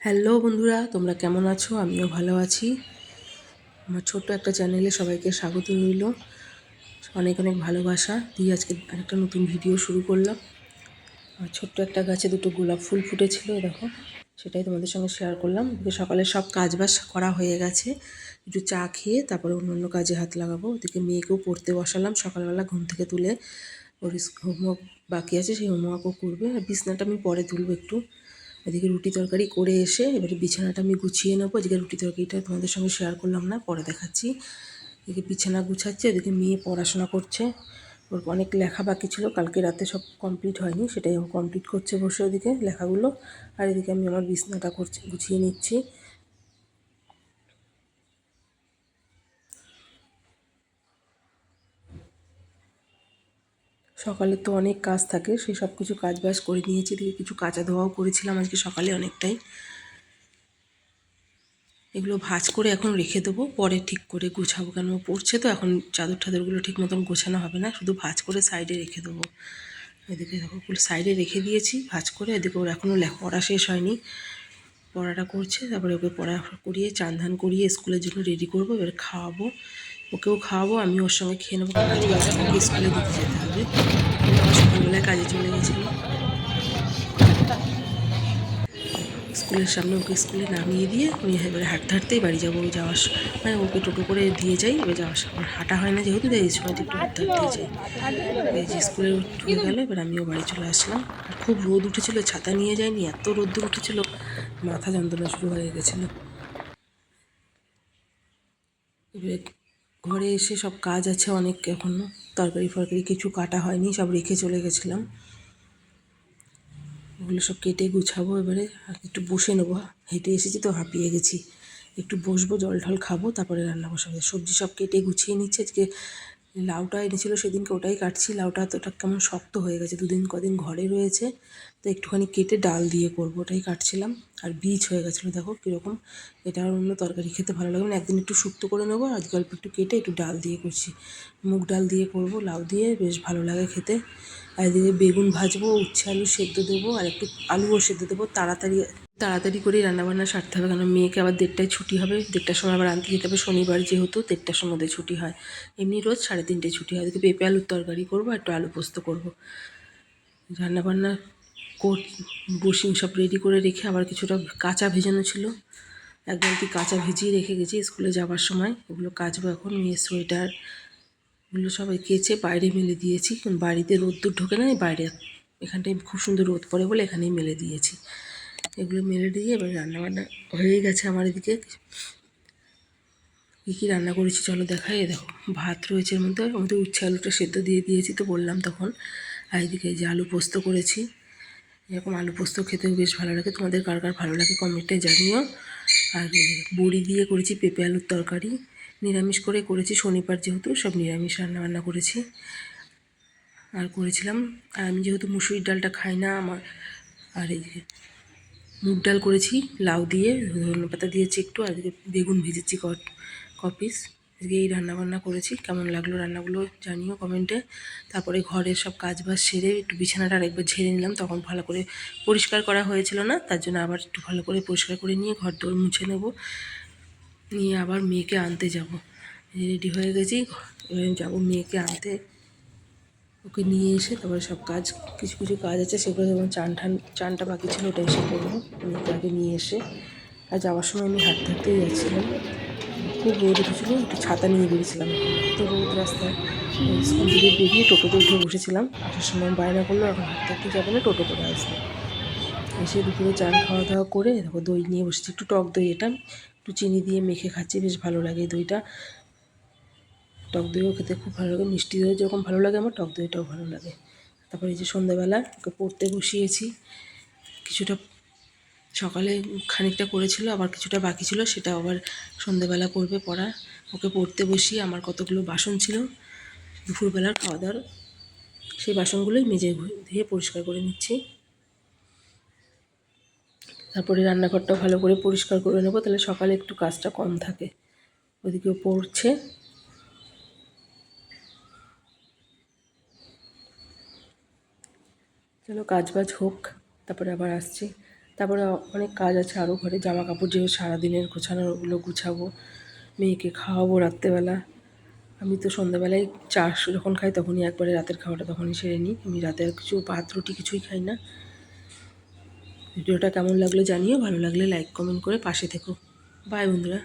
Hello বন্ধুরা, তোমরা কেমন আছো? আমিও ভালো আছি। আমার ছোট্ট একটা চ্যানেলে সবাইকে স্বাগত রইল। অনেক অনেক ভালোবাসা দিয়ে আজকে আরেকটা নতুন ভিডিও শুরু করলাম। আর ছোট্ট একটা গাছে দুটো গোলাপ ফুল ফুটেছিল, দেখো, সেটাই তোমাদের সঙ্গে শেয়ার করলাম। সকালে সব কাজবাজ করা হয়ে গেছে, একটু চা খেয়ে তারপরে অন্য কাজে হাত লাগাবো। ওদিকে মেয়েকেও পড়তে বসালাম, সকালবেলা ঘুম থেকে তুলে ওর হোমওয়ার্ক বাকি আছে, সেই হোমওয়ার্কও করবে। আর বিছনাটা আমি পরে তুলবো একটু। এদিকে রুটি তরকারি করে এসে এবারে বিছানাটা আমি গুছিয়ে নেবো। এদিকে রুটি তরকারিটা তোমাদের সঙ্গে শেয়ার করলাম না, পরে দেখাচ্ছি। এদিকে বিছানা গুছাচ্ছে, এদিকে মেয়ে পড়াশোনা করছে। ওর অনেক লেখা বাকি ছিল, কালকে রাতে সব কমপ্লিট হয়নি, সেটাই ও কমপ্লিট করছে বসে ওদিকে লেখাগুলো। আর এদিকে আমি আমার বিছানাটা গুছিয়ে নিচ্ছি। সকালে তো অনেক কাজ থাকে, সেই সব কিছু কাজ বাজ করে নিয়েছি। এদিকে কিছু কাঁচা ধোয়াও করেছিলাম আজকে সকালে অনেকটাই। এগুলো ভাঁজ করে এখন রেখে দেবো, পরে ঠিক করে গুছাবো, কেন পড়ছে তো এখন চাদর টাদরগুলো ঠিক মতন গোছানো হবে না, শুধু ভাঁজ করে সাইডে রেখে দেবো। এদিকে দেখো সাইডে রেখে দিয়েছি ভাঁজ করে। এদিকে ওর এখনও পড়া শেষ হয়নি, পড়াটা করছে, তারপরে ওকে পড়া করিয়ে চান ধান করিয়ে স্কুলের জন্য রেডি করবো। এবার খাওয়াবো, ওকেও খাওয়াবো, আমি ওর সঙ্গে খেয়ে নেবো, কারণ আজকে ওকে স্কুলে দিতে যেতে হবে। সকালবেলায় কাজে চলে গেছিলো, স্কুলের সামনে ওকে স্কুলে নামিয়ে দিয়ে আমি এবারে হাঁটতে হাঁটতেই বাড়ি যাবো। ওই যাওয়ার মানে ওকে টোটো করে দিয়ে যাই, এবার যাওয়ার সময় হাঁটা হয় না যেহেতু, এই সময়টা একটু হাঁটতে হাঁটতেই যাই। এই যে স্কুলে ঢুকে গেলো, এবার আমিও বাড়ি চলে আসলাম। আর খুব রোদ উঠেছিল, ছাতা নিয়ে যায়নি, এত রোদ্দুর উঠেছিল, মাথা যন্ত্রণা শুরু হয়ে গেছিলো। এবারে ঘরে এসে সব কাজ আছে অনেক এখনও, তরকারি ফরকারি কিছু কাটা হয়নি, সব রেখে চলে গেছিলাম। ওগুলো সব কেটে গুছাবো এবারে। আর একটু বসে নেবো, হেঁটে এসেছি তো হাঁপিয়ে গেছি, একটু বসবো, জল ঢল খাবো, তারপরে রান্না বসাবো। সবজি সব কেটে গুছিয়ে নিচ্ছে। আজকে লাউটা এনেছিলো সেদিনকে, ওটাই কাটছি। লাউটা এতটা কেমন শক্ত হয়ে গেছে, কদিন ঘরে রয়েছে, তো একটুখানি কেটে ডাল দিয়ে করবো, ওটাই কাটছিলাম। আর বীজ হয়ে গেছিলো, দেখো কীরকম। এটা আর অন্য তরকারি খেতে ভালো লাগে না, একদিন একটু শুক্তো করে নেবো, আজকে অল্প একটু কেটে একটু ডাল দিয়ে করছি। মুগ ডাল দিয়ে করবো, লাউ দিয়ে বেশ ভালো লাগে খেতে। আর এদিকে বেগুন ভাজবো, উচ্ছে আলু সেদ্ধ দেবো, আর একটু আলুও সেদ্ধ দেবো। তাড়াতাড়ি তাড়াতাড়ি করেই রান্নাবান্না সারতে হবে, কারণ মেয়েকে আবার 1:30টায় ছুটি হবে, 1:00টার সময় আবার আনতে যেতে হবে। শনিবার যেহেতু 1:30টার মধ্যে ছুটি হয়, এমনি রোজ 3:30টায় ছুটি হয়। এদিকে পেঁপে আলুর তরকারি করবো, একটু আলু পোস্ত করবো। রান্নাবান্না বসিয়ে সব রেডি করে রেখে আবার কিছুটা কাঁচা ভেজানো ছিল, এক বালতি কাঁচা ভিজিয়ে রেখে গেছি স্কুলে যাওয়ার সময়। এগুলো কাচবো এখন। মেয়ের সোয়েটার এগুলো সবাই কেচে বাইরে মেলে দিয়েছি, বাড়িতে রোদ্দুর ঢোকে না, বাইরে এখানটায় খুব সুন্দর রোদ পড়ে বলে এখানেই মেলে দিয়েছি। এগুলো মেলে দিয়ে এবার রান্নাবান্না হয়ে গেছে আমার। এদিকে কী কী রান্না করেছি চলো দেখাই। দেখো ভাত রয়েছে, এর মধ্যে উচ্ছে আলুটা সেদ্ধ দিয়ে দিয়েছি, তো বললাম তখন। আর এদিকে যে আলু পোস্ত করেছি, এরকম আলু পোস্ত খেতেও বেশ ভালো লাগে, তোমাদের কার কার ভালো লাগে কমেন্টে জানিও। আর বড়ি দিয়ে করেছি পেঁপে আলুর তরকারি, নিরামিষ করে করেছি, শনিবার যেহেতু সব নিরামিষ রান্নাবান্না করেছি। আর করেছিলাম, আর আমি যেহেতু মুসুরির ডালটা খাই না আমার, আর এই মুগ ডাল করেছি লাউ দিয়ে, ধনেপাতা দিয়েছি একটু, আর বেগুন ভেজেছি কপিস। আজকে এই রান্নাবান্না করেছি। কেমন লাগলো রান্নাগুলো জানিও কমেন্টে। তারপরে ঘরের সব কাজবাজ সেরে একটু বিছানাটা আরেকবার ঝেড়ে নিলাম, তখন ভালো করে পরিষ্কার করা হয়েছিল না, তার জন্য আবার একটু ভালো করে পরিষ্কার করে নিয়ে ঘর দোর মুছে নেব, নিয়ে আবার মেয়েকে আনতে যাব। রেডি হয়ে গেছি, যাবো মেয়েকে আনতে। ওকে নিয়ে এসে তারপরে সব কাজ, কিছু কিছু কাজ আছে সেগুলো, যেমন চানটা বাকি ছিল, ওটা এসে করবো মেয়েকে আগে নিয়ে এসে। আর যাওয়ার সময় আমি হাঁটতে হাঁটতেই যাচ্ছিলাম, খুব রোদ উঠেছিলো, একটু ছাতা নিয়ে বেরিয়েছিলাম, তো রোদ রাস্তায়। স্কুল থেকে বেরিয়ে টোটোতে উঠে বসেছিলাম, আসার সময় বায়না করলো এখন হাঁটতে হাঁটতে যাবে না, টোটো করে আসবে। এসে দুপুরে চান খাওয়া দাওয়া করে দেখো দই নিয়ে বসেছি, একটু টক দই, এটা একটু চিনি দিয়ে মেখে খাচ্ছি, বেশ ভালো লাগে দইটা। টক দইও খেতে খুব ভালো লাগে, মিষ্টি দই যেরকম ভালো লাগে আমার, টক দইটাও ভালো লাগে। তারপরে এই যে সন্ধ্যাবেলা ওকে পড়তে বসিয়েছি, কিছুটা সকালে খানিকটা করেছিল, আবার কিছুটা বাকি ছিল, সেটা আবার সন্ধ্যাবেলা করবে পড়া। ওকে পড়তে বসিয়ে আমার কতগুলো বাসন ছিল দুপুরবেলার খাওয়া দাওয়ার, সেই বাসনগুলোই মেজে ধুয়ে পরিষ্কার করে নিচ্ছি। তারপরে রান্নাঘরটাও ভালো করে পরিষ্কার করে নেবো, তাহলে সকালে একটু কাজটা কম থাকে। ওদিকেও পড়ছে। চলো কাজ বাজ হোক, তারপরে আবার আসছি। তারপরে অনেক কাজ আছে আরও ঘরে, জামা কাপড় যেগুলো সারাদিনের গোছানো ওগুলো গুছাবো, মেয়েকে খাওয়াবো রাত্রেবেলা। আমি তো সন্ধ্যাবেলায় চা যখন খাই তখনই একবারে রাতের খাওয়াটা তখনই সেরে নিই। আমি রাতে আর কিছু ভাত রুটি কিছুই খাই না। ভিডিওটা কেমন লাগলো জানিও, ভালো লাগলে লাইক কমেন্ট করে পাশে থেকো। বাই বন্ধুরা।